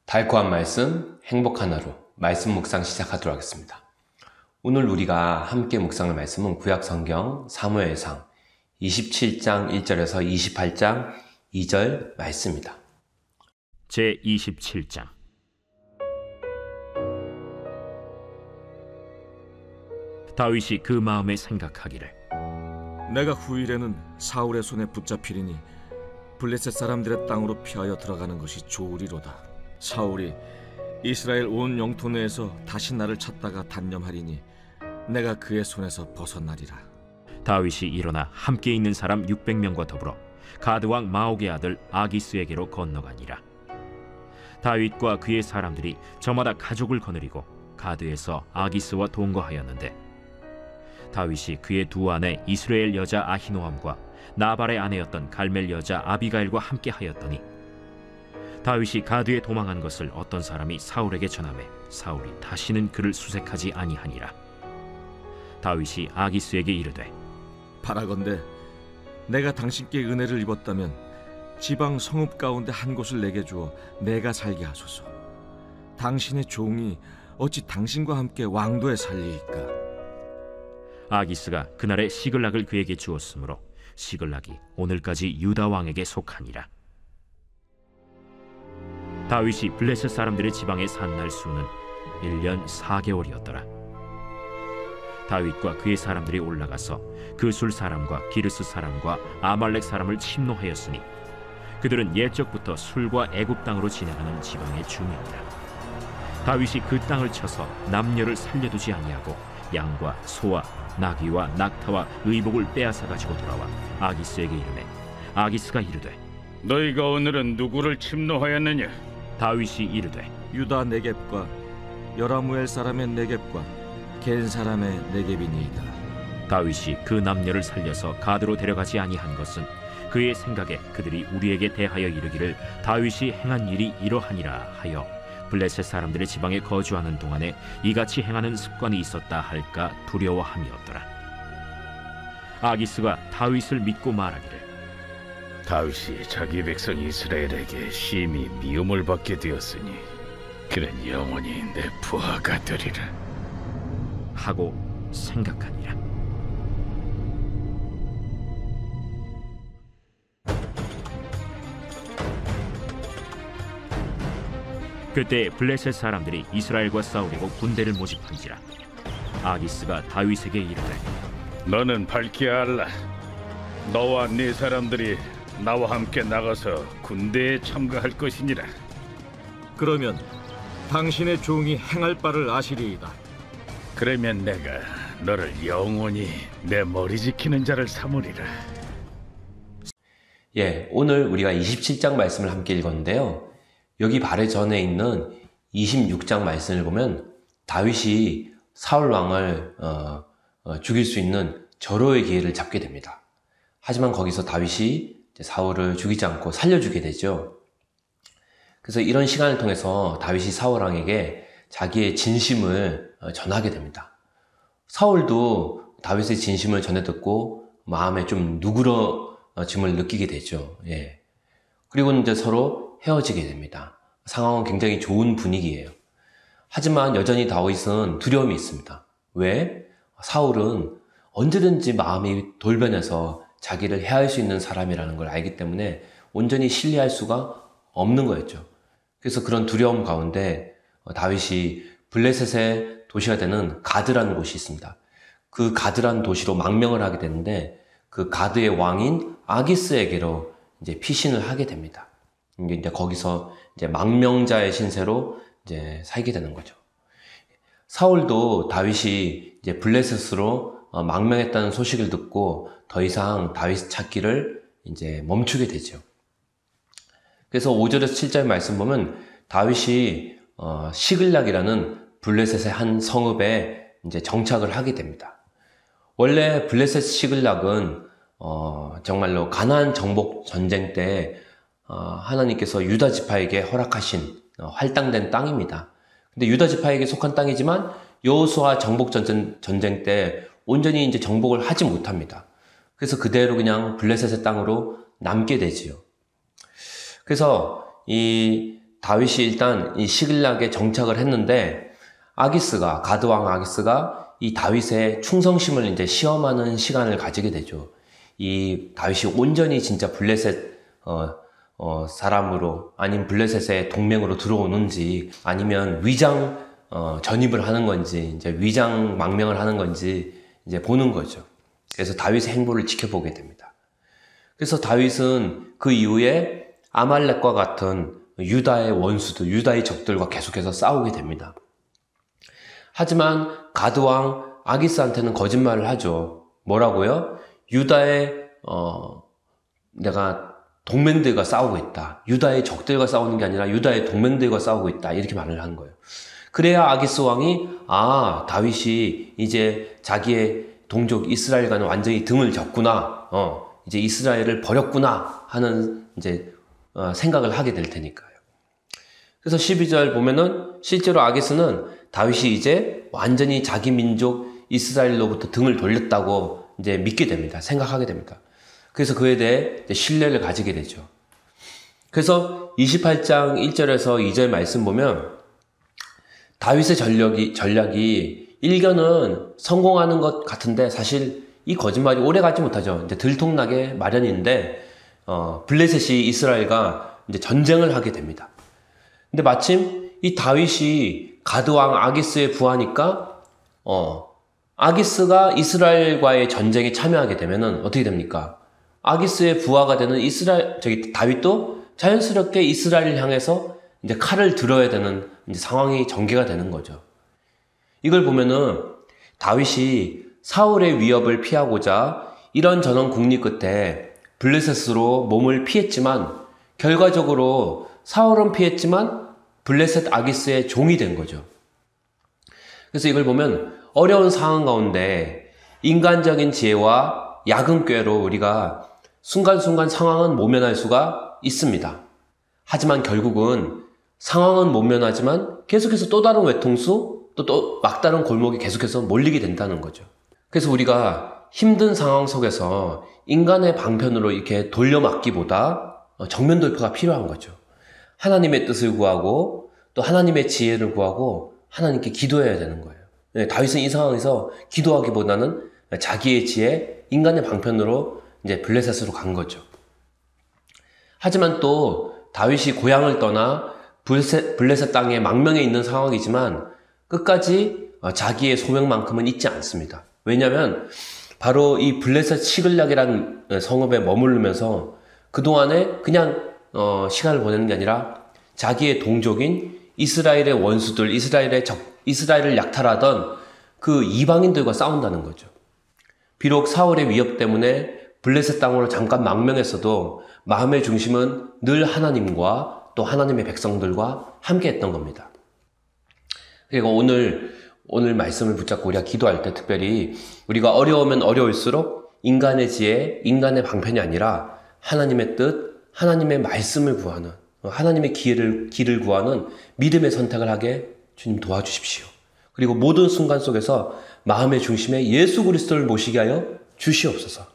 달콤한 말씀, 행복한 하루, 말씀 묵상 시작하도록 하겠습니다. 오늘 우리가 함께 묵상할 말씀은 구약성경 사무엘상 27장 1절에서 28장 2절 말씀입니다. 제27장. 다윗이 그 마음에 생각하기를, 내가 후일에는 사울의 손에 붙잡히리니 블레셋 사람들의 땅으로 피하여 들어가는 것이 좋으리로다. 사울이 이스라엘 온 영토 내에서 다시 나를 찾다가 단념하리니 내가 그의 손에서 벗어나리라. 다윗이 일어나 함께 있는 사람 600명과 더불어 가드왕 마옥의 아들 아기스에게로 건너가니라. 다윗과 그의 사람들이 저마다 가족을 거느리고 가드에서 아기스와 동거하였는데, 다윗이 그의 두 아내 이스라엘 여자 아히노함과 나발의 아내였던 갈멜 여자 아비가일과 함께 하였더니, 다윗이 가드에 도망한 것을 어떤 사람이 사울에게 전하매 사울이 다시는 그를 수색하지 아니하니라. 다윗이 아기스에게 이르되, 바라건대 내가 당신께 은혜를 입었다면 지방 성읍 가운데 한 곳을 내게 주어 내가 살게 하소서. 당신의 종이 어찌 당신과 함께 왕도에 살리이까? 아기스가 그날에 시글락을 그에게 주었으므로 시글락이 오늘까지 유다 왕에게 속하니라. 다윗이 블레셋 사람들의 지방에 산 날 수는 1년 4개월이었더라. 다윗과 그의 사람들이 올라가서 그술 사람과 기르스 사람과 아말렉 사람을 침노하였으니 그들은 옛적부터 술과 애굽 땅으로 지나가는 지방의 주민이라. 다윗이 그 땅을 쳐서 남녀를 살려두지 아니하고 양과 소와 나귀와 낙타와 의복을 빼앗아 가지고 돌아와 아기스에게 이르매, 아기스가 이르되, 너희가 오늘은 누구를 침노하였느냐? 다윗이 이르되, 유다 네겝과 여라무엘 사람의 네겝과 겐 사람의 네겝이니이다. 다윗이 그 남녀를 살려서 가드로 데려가지 아니한 것은 그의 생각에 그들이 우리에게 대하여 이르기를 다윗이 행한 일이 이러하니라 하여 블레셋 사람들의 지방에 거주하는 동안에 이같이 행하는 습관이 있었다 할까 두려워함이었더라. 아기스가 다윗을 믿고 말하기를, 다윗이 자기 백성 이스라엘에게 심히 미움을 받게 되었으니 그는 영원히 내 부하가 되리라 하고 생각하니라. 그때 블레셋 사람들이 이스라엘과 싸우려고 군대를 모집한지라. 아기스가 다윗에게 이르되, 너는 밝히 알라. 너와 네 사람들이 나와 함께 나가서 군대에 참가할 것이니라. 그러면 당신의 종이 행할 바를 아시리이다. 그러면 내가 너를 영원히 내 머리 지키는 자를 삼으리라. 오늘 우리가 27장 말씀을 함께 읽었는데요. 여기 바로 전에 있는 26장 말씀을 보면 다윗이 사울 왕을 죽일 수 있는 절호의 기회를 잡게 됩니다. 하지만 거기서 다윗이 사울을 죽이지 않고 살려주게 되죠. 그래서 이런 시간을 통해서 다윗이 사울 왕에게 자기의 진심을 전하게 됩니다. 사울도 다윗의 진심을 전해 듣고 마음에 좀 누그러짐을 느끼게 되죠. 그리고 이제 서로 헤어지게 됩니다. 상황은 굉장히 좋은 분위기예요. 하지만 여전히 다윗은 두려움이 있습니다. 왜? 사울은 언제든지 마음이 돌변해서 자기를 해할 수 있는 사람이라는 걸 알기 때문에 온전히 신뢰할 수가 없는 거였죠. 그래서 그런 두려움 가운데 다윗이 블레셋의 도시가 되는 가드라는 곳이 있습니다. 그 가드라는 도시로 망명을 하게 되는데, 그 가드의 왕인 아기스에게로 이제 피신을 하게 됩니다. 이제 거기서 이제 망명자의 신세로 이제 살게 되는 거죠. 사울도 다윗이 이제 블레셋으로 망명했다는 소식을 듣고 더 이상 다윗 찾기를 이제 멈추게 되죠. 그래서 5절에서 7절 말씀 보면 다윗이 시글락이라는 블레셋의 한 성읍에 이제 정착을 하게 됩니다. 원래 블레셋 시글락은 정말로 가나안 정복 전쟁 때 하나님께서 유다 지파에게 허락하신 할당된 땅입니다. 근데 유다 지파에게 속한 땅이지만 여호수아 정복 전쟁 때 온전히 이제 정복을 하지 못합니다. 그래서 그대로 그냥 블레셋의 땅으로 남게 되지요. 그래서 이 다윗이 일단 이 시글락에 정착을 했는데 가드왕 아기스가 이 다윗의 충성심을 이제 시험하는 시간을 가지게 되죠. 이 다윗이 온전히 진짜 블레셋 사람으로 아니면 블레셋의 동맹으로 들어오는지 아니면 위장 전입을 하는 건지 이제 위장 망명을 하는 건지 이제 보는 거죠. 그래서 다윗의 행보를 지켜보게 됩니다. 그래서 다윗은 그 이후에 아말렉과 같은 유다의 원수들, 유다의 적들과 계속해서 싸우게 됩니다. 하지만 가드왕 아기스한테는 거짓말을 하죠. 뭐라고요? 유다의 내가 동맹들과 싸우고 있다. 유다의 적들과 싸우는 게 아니라 유다의 동맹들과 싸우고 있다. 이렇게 말을 한 거예요. 그래야 아기스 왕이 다윗이 이제 자기의 동족 이스라엘과는 완전히 등을 졌구나. 이제 이스라엘을 버렸구나 하는 이제 생각을 하게 될 테니까요. 그래서 12절 보면은 실제로 아기스는 다윗이 이제 완전히 자기 민족 이스라엘로부터 등을 돌렸다고 이제 믿게 됩니다. 생각하게 됩니다. 그래서 그에 대해 신뢰를 가지게 되죠. 그래서 28장 1절에서 2절 말씀 보면 다윗의 전략이 일견은 성공하는 것 같은데 사실 이 거짓말이 오래 가지 못하죠. 이제 들통나게 마련인데 블레셋이 이스라엘과 이제 전쟁을 하게 됩니다. 근데 마침 이 다윗이 가드왕 아기스에 부하니까 아기스가 이스라엘과의 전쟁에 참여하게 되면은 어떻게 됩니까? 아기스의 부하가 되는 다윗도 자연스럽게 이스라엘을 향해서 이제 칼을 들어야 되는 이제 상황이 전개가 되는 거죠. 이걸 보면은 다윗이 사울의 위협을 피하고자 이런저런 국리 끝에 블레셋으로 몸을 피했지만 결과적으로 사울은 피했지만 블레셋 아기스의 종이 된 거죠. 그래서 이걸 보면 어려운 상황 가운데 인간적인 지혜와 야근꾀로 우리가 순간순간 상황은 모면할 수가 있습니다. 하지만 결국은 상황은 모면하지만 계속해서 또 다른 외통수, 또 막다른 골목에 계속해서 몰리게 된다는 거죠. 그래서 우리가 힘든 상황 속에서 인간의 방편으로 이렇게 돌려막기보다 정면 돌파가 필요한 거죠. 하나님의 뜻을 구하고 또 하나님의 지혜를 구하고 하나님께 기도해야 되는 거예요. 다윗은 이 상황에서 기도하기보다는 자기의 지혜, 인간의 방편으로 이제 블레셋으로 간 거죠. 하지만 또 다윗이 고향을 떠나 블레셋 땅에 망명해 있는 상황이지만 끝까지 자기의 소명만큼은 잊지 않습니다. 왜냐하면 바로 이 블레셋 시글락이라는 성읍에 머무르면서 그동안에 그냥 시간을 보내는 게 아니라 자기의 동족인 이스라엘의 원수들, 이스라엘을 약탈하던 그 이방인들과 싸운다는 거죠. 비록 사울의 위협 때문에 블레셋 땅으로 잠깐 망명했어도 마음의 중심은 늘 하나님과 또 하나님의 백성들과 함께 했던 겁니다. 그리고 오늘 말씀을 붙잡고 우리가 기도할 때 특별히 우리가 어려우면 어려울수록 인간의 지혜, 인간의 방편이 아니라 하나님의 뜻, 하나님의 말씀을 구하는, 하나님의 길을 구하는 믿음의 선택을 하게 주님 도와주십시오. 그리고 모든 순간 속에서 마음의 중심에 예수 그리스도를 모시게 하여 주시옵소서.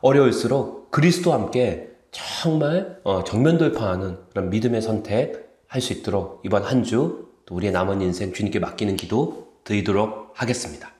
어려울수록 그리스도와 함께 정말 정면 돌파하는 그런 믿음의 선택 할 수 있도록 이번 한 주 또 우리의 남은 인생 주님께 맡기는 기도 드리도록 하겠습니다.